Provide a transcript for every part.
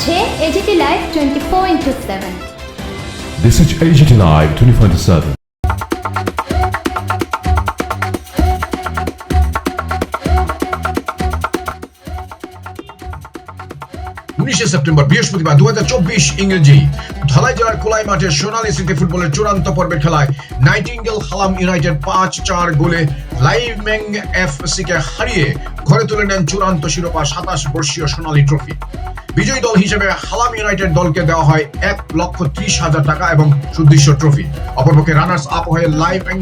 হচ্ছে AGT live 24/7। This is AGT Live 24/7. 19 September বৃহস্পতিবার 2024 ইংরেজি ধলাই জেলার কোলাই মাঠে সোনালী স্মৃতি ফুটবলের চূড়ান্ত পর্বের খেলায় নাইটিঙ্গেল হালাম ইউনাইটেড 5-4 গোলে লাইভমেং এফসি কে হারিয়ে ঘরে তুলে নেন চূড়ান্ত শিরোপা 27 বর্ষীয় সোনালী ট্রফি। বিজয়ী দল হিসেবে হালাম ইউনাইটেড দলকে দেওয়া হয় 1,30,000 টাকা এবং সুদৃশ্য ট্রফি। অপরপক্ষে রানার্স আপ হয়ে লাইভমেং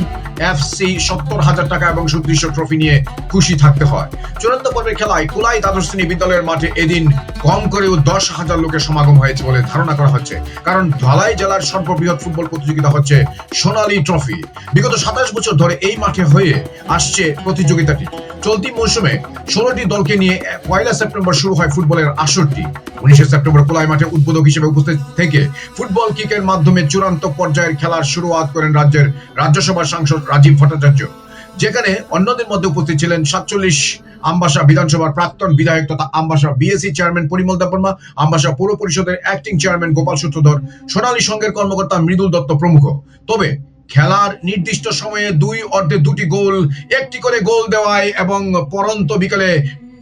এফসি 70,000 টাকা এবং সুদৃশ্য ট্রফি নিয়ে খুশি থাকতে হয়। চূড়ান্ত পর্বের খেলায় কুলাই দ্বাদশ শ্রেণী বিদ্যালয়ের মাঠে এদিন কম করেও 10,000 লোকের সমাগম হয়েছে বলে ধারণা করা হচ্ছে, কারণ ধলাই জেলার সর্ববৃহৎ ফুটবল প্রতিযোগিতা হচ্ছে সোনালী ট্রফি। বিগত 27 বছর ধরে এই মাঠে হয়ে আসছে প্রতিযোগিতাটি। চলতি মৌসুমে 16টি দলকে নিয়ে 1 সেপ্টেম্বর শুরু হয় ফুটবলের আসরটি। 19 সেপ্টেম্বর কোলাই মাঠে উদ্বোধক হিসেবে উপস্থিত থেকে ফুটবল কিকের মাধ্যমে চূড়ান্ত পর্যায়ের খেলার শুরুয়াত করেন রাজ্যের রাজ্যসভার সাংসদ রাজীব ভট্টাচার্য, যেখানে অন্যদের মধ্যে উপস্থিত ছিলেন 47 আমবাসা বিধানসভার প্রাক্তন বিধায়ক তথা আমবাসা বিএসসি চেয়ারম্যান পরিমল দেববর্মা, আমবাসা পৌর পরিষদের অ্যাক্টিং চেয়ারম্যান গোপাল সূত্রধর, সোনালী সংঘের কর্মকর্তা মৃদুল দত্ত প্রমুখ। তবে খেলার নির্দিষ্ট সময়ে দুই অর্ধে 2টি গোল, 1টি করে গোল দেওয়ায় এবং পরন্ত বিকেলে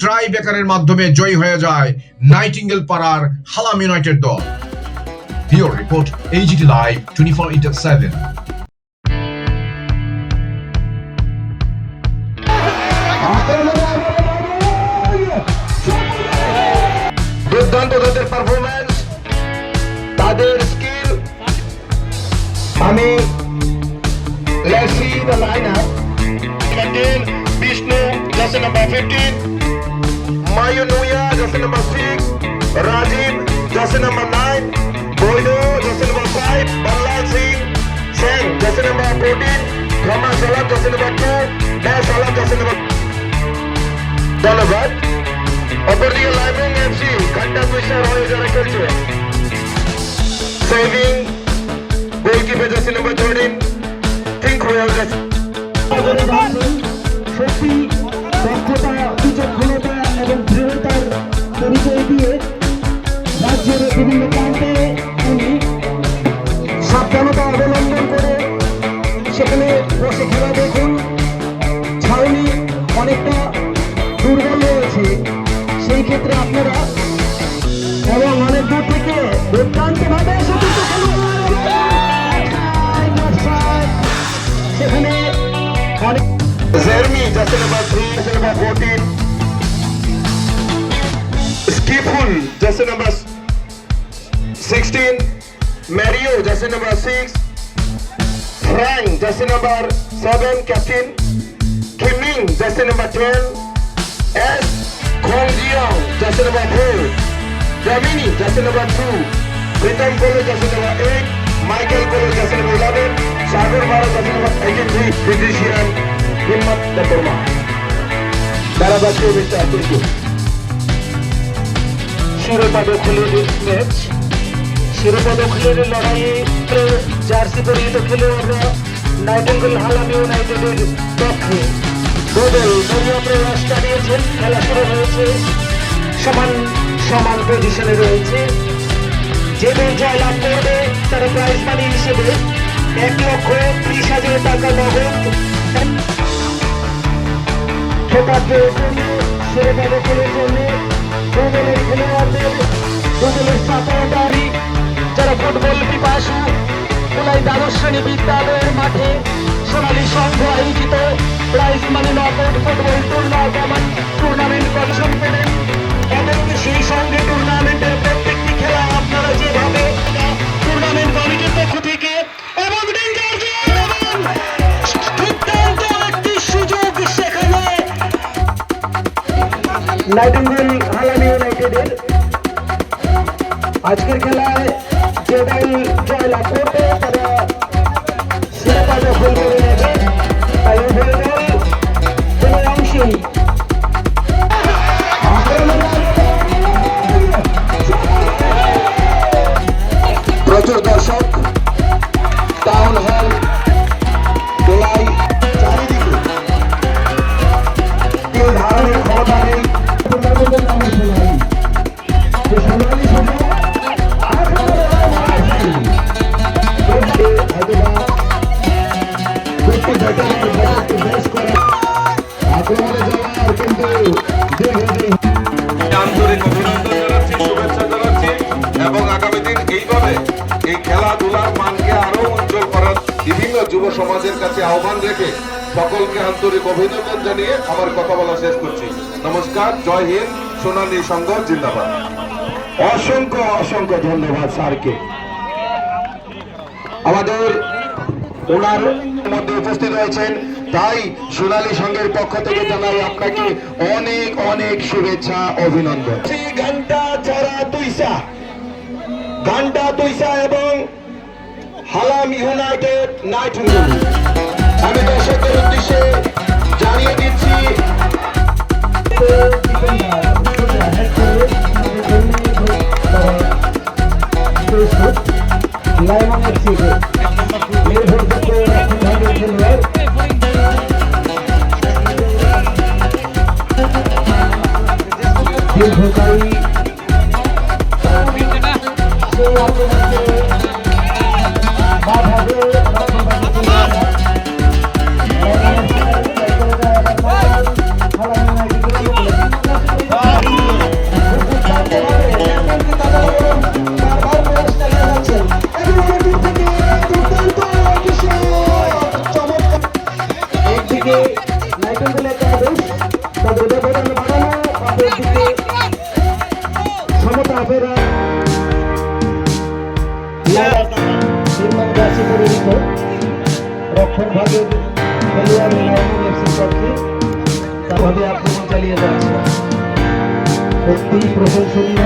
ট্রাই বেকারের মাধ্যমে জয়ী হয়ে যায় নাইটিঙ্গেল পাড়ার হালাম ইউনাইটেড দল। Bureau report, AGT live 24/7। দুর্দান্ত তাদের পারফরম্যান্স, তাদের স্কিল। আমি let's see the lineup. Captain Vishnu, jersey number 15. Mayunuya, jersey number 6. Rajiv, jersey number 9. Boido, jersey number 5. Balal Singh, Singh, jersey number 14. Thomas Salam, jersey number 2. Dai Salam, jersey number। ধন্যবাদ। অপরদিকে living FC ঘন্টা কুইসার হয়ে যারা খেলছে। Saving goalkeeper jersey number 13 থিংক royal jersey. শক্তি, দক্ষতা, বিচক্ষণতা এবং দৃঢ়তার পরিচয় দিয়ে রাজ্যের বিভিন্ন প্রান্তে উনি সাবধানতা অবলম্বন করে সেখানে বসে খেলা দেখুন। ছাউনি অনেকটা দুর্বল রয়েছে, সেই ক্ষেত্রে আপনারা এবং অনেক দূর থেকে দুর্দান্ত ভাবে সেখানে অনেক Jeremy jersey number 3, jersey number 14। স্কিফুল jersey number 16। Mario jersey number 6। Frank jersey number 7 ক্যাপ্টেন। কিমিং jersey number 10। S Khongjiang jersey number 4। Damini, jersey number 2. Pritam Kolo, jersey number 8. Michael Kolo, jersey number 11. Sagar Bharat, jersey number 83. Physician, Himmat Deborma. Darabashe, Mr. Atilku. শিরোপা দখলের match, শিরোপা দখলের লড়াইয়ে jersey পরিহিত খেলোয়াড়রা nightingale Halam ইউনাইটেডের পক্ষে দুদল দলীয় প্রয়াস চালিয়েছেন। খেলা শুরু হয়েছে, সমান পজিশনে রয়েছে। যে দল জয়লাভ করবে তারা প্রাইজ মানি হিসেবে 1,30,000 টাকা নগদ খেতাব পেয়ে শিরোপা দখলের জন্য দুদলের খেলোয়াড়দের, দুদলের সাপোর্টারই যারা ফুটবল পিপাসু কোলাই দ্বাদশ শ্রেণী বিদ্যালয়ের মাঠে সোনালী সংঘ আয়োজিত প্রাইজ মানি নগদ ফুটবল টুর্নামেন্ট কমিশন করেন এবং সেই সঙ্গে টুর্নামেন্টের প্রত্যেকটি খেলা আপনারা যেভাবে টুর্নামেন্ট কমিটির পক্ষ থেকে এবং দুর্দান্ত একটি সুযোগ সেখানে নাইটিঙ্গেল হালাম ইউনাইটেডের আজকের খেলায় যে দল জয়লাভ করবে তারা শিরোপা দখল করে নেবে। তাই উভয় দল কোনো অংশেই প্রচুর দর্শক, টাউন হল দোলাই চারিদিকে কেউ ধারণের ক্ষমতা নেই। সোনালী আহ্বান রেখে সকলকে আন্তরিক অভিনন্দন জানিয়ে আমার কথা বলা শেষ করছি। নমস্কার, জয় হিন্দ, সোনালী সংঘ জিন্দাবাদ। অসংখ্য অসংখ্য ধন্যবাদ স্যারকে। আমাদের ওনার মধ্যে উপস্থিত হয়েছেন, তাই সোনালী সংঘের পক্ষ থেকে জানাই আপনাকে অনেক অনেক শুভেচ্ছা, অভিনন্দন। গান্ডা তুইসা এবং হালাম ইউনাইটেড নাইট আমি দর্শকদের উদ্দেশ্যে জানিয়ে দিচ্ছি দীর্ঘকালী রক্ষণ ভাগের খেলোয়াড় এফসির পক্ষে তাভাবে আক্রমণ চালিয়ে যাচ্ছে। সত্যি প্রশংসনীয়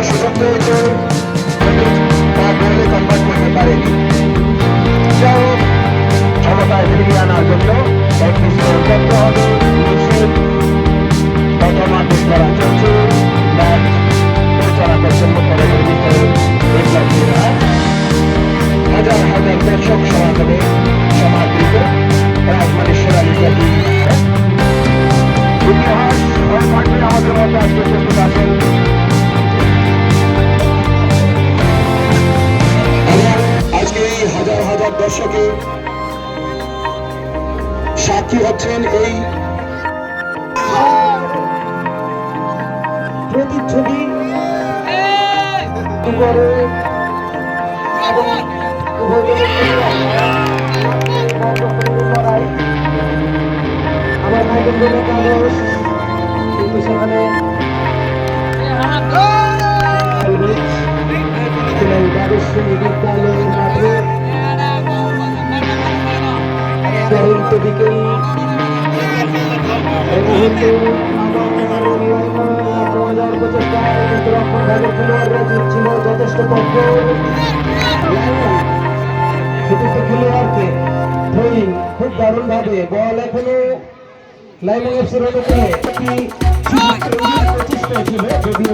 সুযোগ পেয়েছে, কনভার্ট করতে পারেনি। যাও ক্ষমতায় ফিরিয়ে আনার জন্য একটি করতে হবে। প্রথমার্ধে খেলা চলছে, ম্যাচ পরিচালনা করছেন হাজার হাজার দর্শক সমাগমে সমাদৃত রাজমানের সোনালী জাতি ইতিহাস আমাদের মধ্যে আজকে উপস্থিত আছেন। আজকে এই হাজার হাজার দর্শকে সাক্ষী হচ্ছেন এই প্রতিচ্ছবি আমার ভাইকে কাগজ কিন্তু সেখানে বিদ্যালয়ের মাঠে পরন্ত বিকেল ছিল যথেষ্ট খেলোয়াড়কে খুব দারুণ ভাবে বল এখনো লাইমিং এফসির অনুকূলে প্রচেষ্টা ছিল, যদিও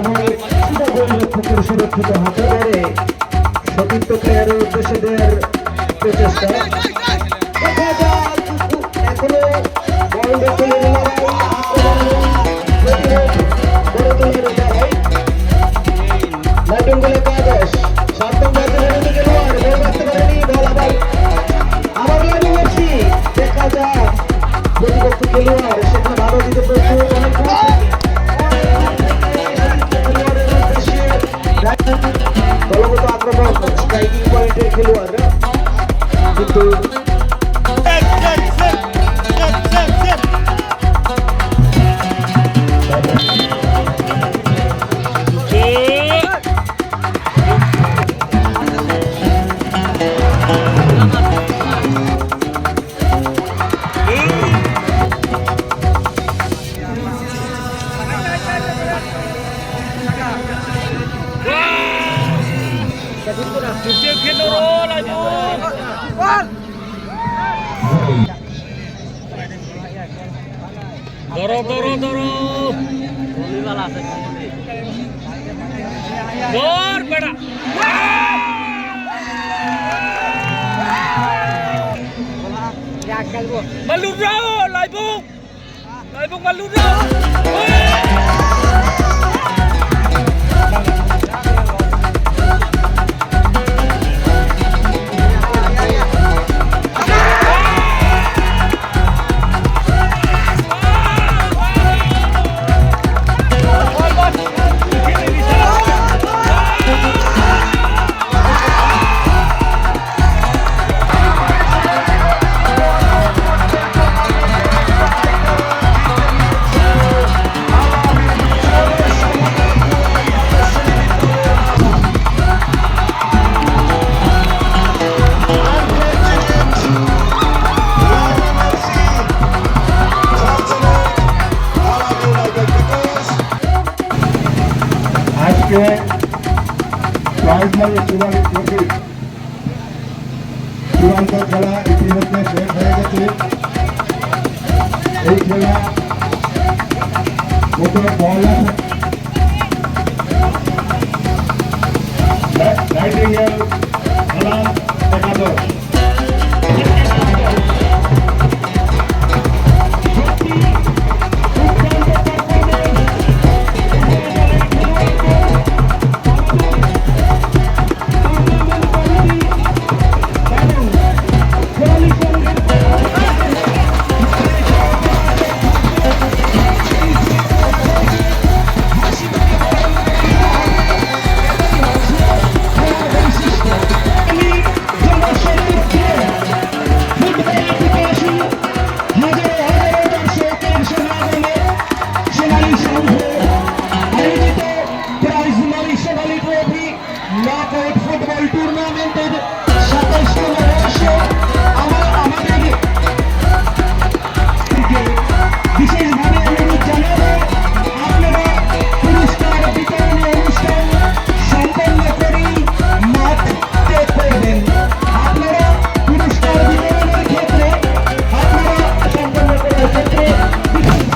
গোলরক্ষকের সুরক্ষিত হাতে ধরে সতীর্থ প্লেয়ারের উদ্দেশ্যে দেওয়ার প্রচেষ্টা। এখনো বল দখলের নাইটিঙ্গেলের কাগজ 7 নম্বর খেলোয়াড় বল রাখতে পারেনি, বল আবার লাইমিং এফসি। দেখা যাক প্রতিপক্ষ খেলোয়াড় সেখানে ভালো দিতে প্রস্তুত, অনেক দলগত আক্রমণ স্ট্রাইকিং পয়েন্টের খেলোয়াড়রা কিন্তু ধরো ধরো ধরো ধর বেটা Maluro! Laibong! Laibong Maluro! আজকে প্রাইজ মানি চূড়ান্ত খেলা ইতিমধ্যে শেষ হয়ে গেছে। এই খেলা প্রথমে নাইটিঙ্গেল